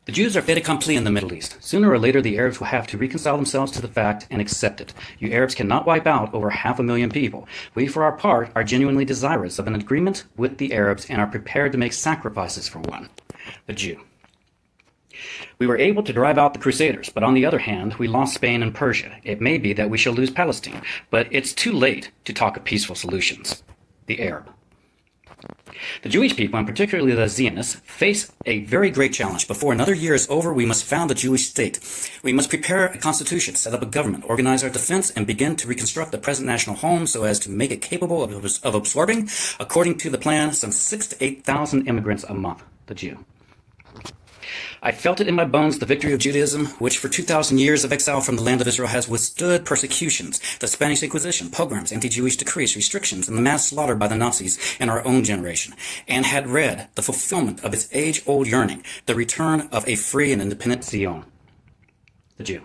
The Jews are fait accompli in the Middle East. Sooner or later, the Arabs will have to reconcile themselves to the fact and accept it. You Arabs cannot wipe out over 500,000 people. We, for our part, are genuinely desirous of an agreement with the Arabs and are prepared to make sacrifices for one. The Jew. We were able to drive out the Crusaders, but on the other hand, we lost Spain and Persia. It may be that we shall lose Palestine, but it's too late to talk of peaceful solutions. The Arab. The Jewish people, and particularly the Zionists, face a very great challenge. Before another year is over, we must found a Jewish state. We must prepare a constitution, set up a government, organize our defense, and begin to reconstruct the present national home so as to make it capable of absorbing, according to the plan, some 6,000 to 8,000 immigrants a month. The Jew. I felt it in my bones, the victory of Judaism, which for 2,000 years of exile from the land of Israel has withstood persecutions, the Spanish Inquisition, pogroms, anti-Jewish decrees, restrictions, and the mass slaughter by the Nazis in our own generation, and had read the fulfillment of its age-old yearning, the return of a free and independent Zion. The Jew.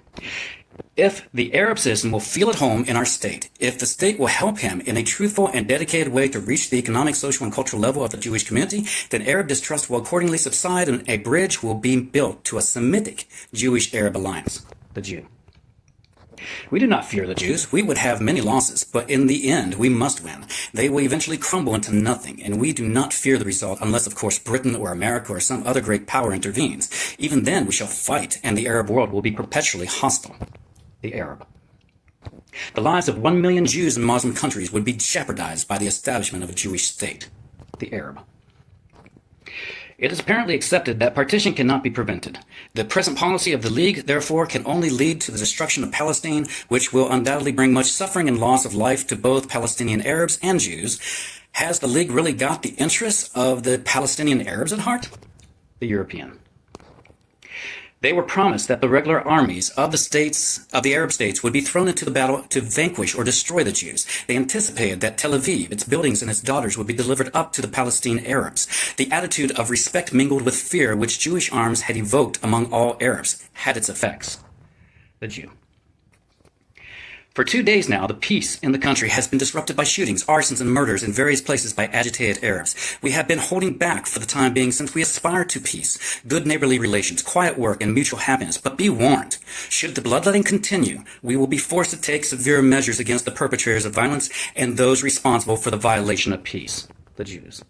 If the Arab citizen will feel at home in our state, if the state will help him in a truthful and dedicated way to reach the economic, social, and cultural level of the Jewish community, then Arab distrust will accordingly subside and a bridge will be built to a Semitic Jewish-Arab alliance. The Jew. We do not fear the Jews. We would have many losses, but in the end, we must win. They will eventually crumble into nothing, and we do not fear the result unless, of course, Britain or America or some other great power intervenes. Even then, we shall fight, and the Arab world will be perpetually hostile. The Arab. The lives of 1 million Jews in Muslim countries would be jeopardized by the establishment of a Jewish state. The Arab. It is apparently accepted that partition cannot be prevented. The present policy of the League, therefore, can only lead to the destruction of Palestine, which will undoubtedly bring much suffering and loss of life to both Palestinian Arabs and Jews. Has the League really got the interests of the Palestinian Arabs at heart? The European. They were promised that the regular armies of the Arab states would be thrown into the battle to vanquish or destroy the Jews. They anticipated that Tel Aviv, its buildings and its daughters would be delivered up to the Palestinian Arabs. The attitude of respect mingled with fear which Jewish arms had evoked among all Arabs had its effects. The Jew. For 2 days now, the peace in the country has been disrupted by shootings, arsons, and murders in various places by agitated Arabs. We have been holding back for the time being since we aspire to peace, good neighborly relations, quiet work, and mutual happiness. But be warned, should the bloodletting continue, we will be forced to take severe measures against the perpetrators of violence and those responsible for the violation of peace, the Jews.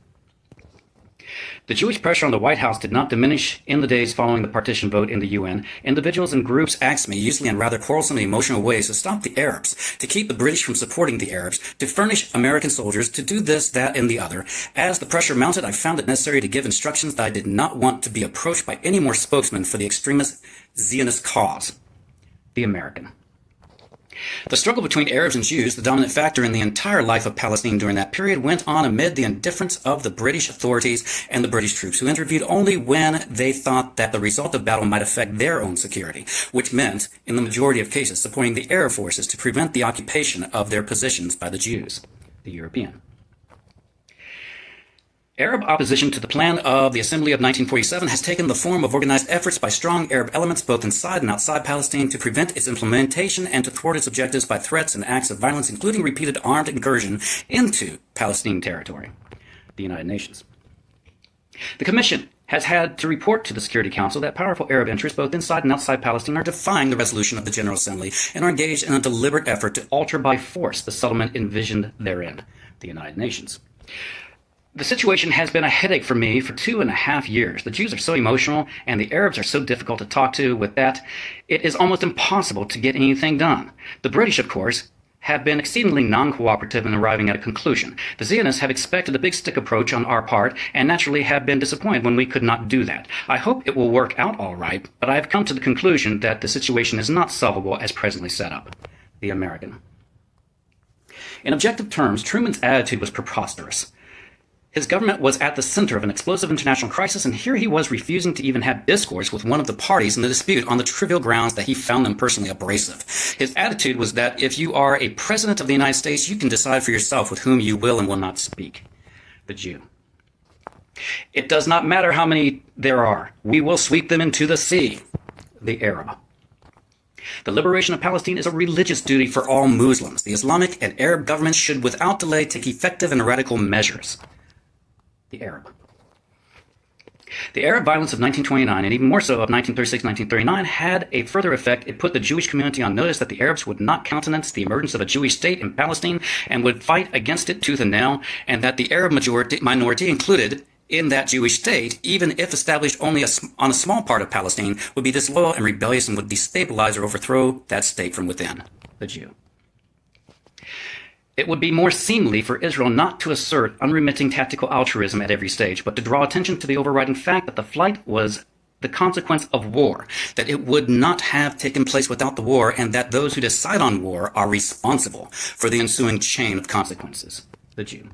The Jewish pressure on the White House did not diminish in the days following the partition vote in the UN. Individuals and groups asked me, usually in rather quarrelsome and emotional ways, to stop the Arabs, to keep the British from supporting the Arabs, to furnish American soldiers, to do this, that, and the other. As the pressure mounted, I found it necessary to give instructions that I did not want to be approached by any more spokesmen for the extremist Zionist cause. The American. The struggle between Arabs and Jews, the dominant factor in the entire life of Palestine during that period, went on amid the indifference of the British authorities and the British troops, who intervened only when they thought that the result of battle might affect their own security, which meant, in the majority of cases, supporting the Arab forces to prevent the occupation of their positions by the Jews, the European. Arab opposition to the plan of the Assembly of 1947 has taken the form of organized efforts by strong Arab elements both inside and outside Palestine to prevent its implementation and to thwart its objectives by threats and acts of violence, including repeated armed incursion into Palestinian territory, the United Nations. The Commission has had to report to the Security Council that powerful Arab interests both inside and outside Palestine are defying the resolution of the General Assembly and are engaged in a deliberate effort to alter by force the settlement envisioned therein, the United Nations. The situation has been a headache for me for 2.5 years. The Jews are so emotional and the Arabs are so difficult to talk to. With that, it is almost impossible to get anything done. The British, of course, have been exceedingly non-cooperative in arriving at a conclusion. The Zionists have expected a big stick approach on our part and naturally have been disappointed when we could not do that. I hope it will work out all right, but I have come to the conclusion that the situation is not solvable as presently set up. The American. In objective terms, Truman's attitude was preposterous. His government was at the center of an explosive international crisis, and here he was refusing to even have discourse with one of the parties in the dispute on the trivial grounds that he found them personally abrasive. His attitude was that if you are a president of the United States, you can decide for yourself with whom you will and will not speak. The Jew. It does not matter how many there are. We will sweep them into the sea. The Arab. The liberation of Palestine is a religious duty for all Muslims. The Islamic and Arab governments should without delay take effective and radical measures. The Arab. The Arab violence of 1929, and even more so of 1936-1939, had a further effect. It put the Jewish community on notice that the Arabs would not countenance the emergence of a Jewish state in Palestine and would fight against it tooth and nail, and that the Arab minority included in that Jewish state, even if established only on a small part of Palestine, would be disloyal and rebellious and would destabilize or overthrow that state from within, the Jew. It would be more seemly for Israel not to assert unremitting tactical altruism at every stage, but to draw attention to the overriding fact that the flight was the consequence of war, that it would not have taken place without the war, and that those who decide on war are responsible for the ensuing chain of consequences, the Jew.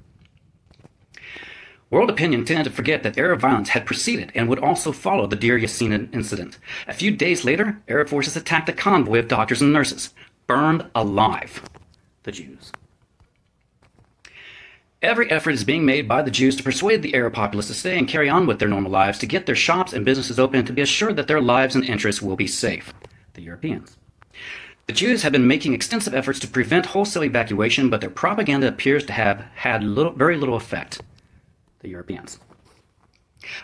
World opinion tended to forget that Arab violence had preceded and would also follow the Deir Yassin incident. A few days later, Arab forces attacked a convoy of doctors and nurses, burned alive, the Jews. Every effort is being made by the Jews to persuade the Arab populace to stay and carry on with their normal lives, to get their shops and businesses open, and to be assured that their lives and interests will be safe, the Europeans. The Jews have been making extensive efforts to prevent wholesale evacuation, but their propaganda appears to have had very little effect, the Europeans.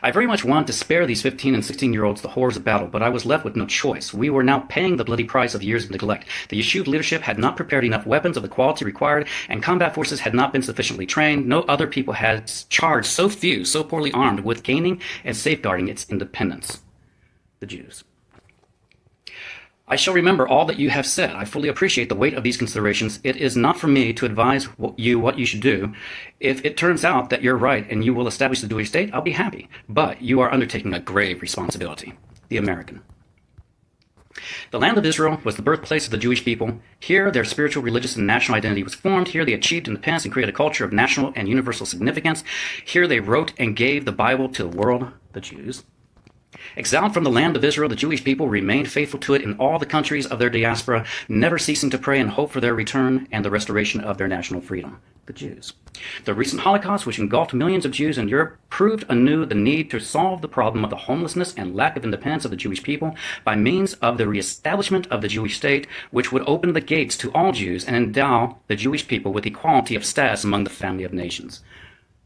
I very much wanted to spare these 15 and 16-year-olds the horrors of battle, but I was left with no choice. We were now paying the bloody price of years of neglect. The Yishuv leadership had not prepared enough weapons of the quality required, and combat forces had not been sufficiently trained. No other people had charged so few, so poorly armed, with gaining and safeguarding its independence, the Jews. I shall remember all that you have said. I fully appreciate the weight of these considerations. It is not for me to advise what you should do. If it turns out that you're right and you will establish the Jewish state, I'll be happy. But you are undertaking a grave responsibility. The American. The land of Israel was the birthplace of the Jewish people. Here their spiritual, religious, and national identity was formed. Here they achieved independence and created a culture of national and universal significance. Here they wrote and gave the Bible to the world, the Jews. Exiled from the land of Israel, the Jewish people remained faithful to it in all the countries of their diaspora, never ceasing to pray and hope for their return and the restoration of their national freedom, the Jews. The recent Holocaust, which engulfed millions of Jews in Europe, proved anew the need to solve the problem of the homelessness and lack of independence of the Jewish people by means of the reestablishment of the Jewish state, which would open the gates to all Jews and endow the Jewish people with equality of status among the family of nations,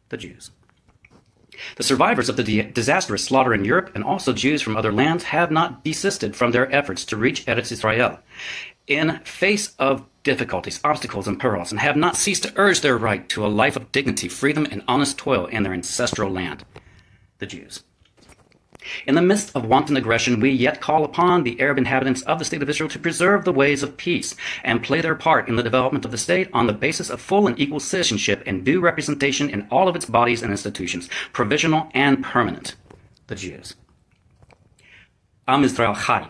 the Jews. The survivors of the disastrous slaughter in Europe, and also Jews from other lands, have not desisted from their efforts to reach Eretz Israel in face of difficulties, obstacles, and perils, and have not ceased to urge their right to a life of dignity, freedom, and honest toil in their ancestral land, the Jews. In the midst of wanton aggression, we yet call upon the Arab inhabitants of the state of Israel to preserve the ways of peace and play their part in the development of the state on the basis of full and equal citizenship and due representation in all of its bodies and institutions, provisional and permanent, the Jews. Am Israel Chai.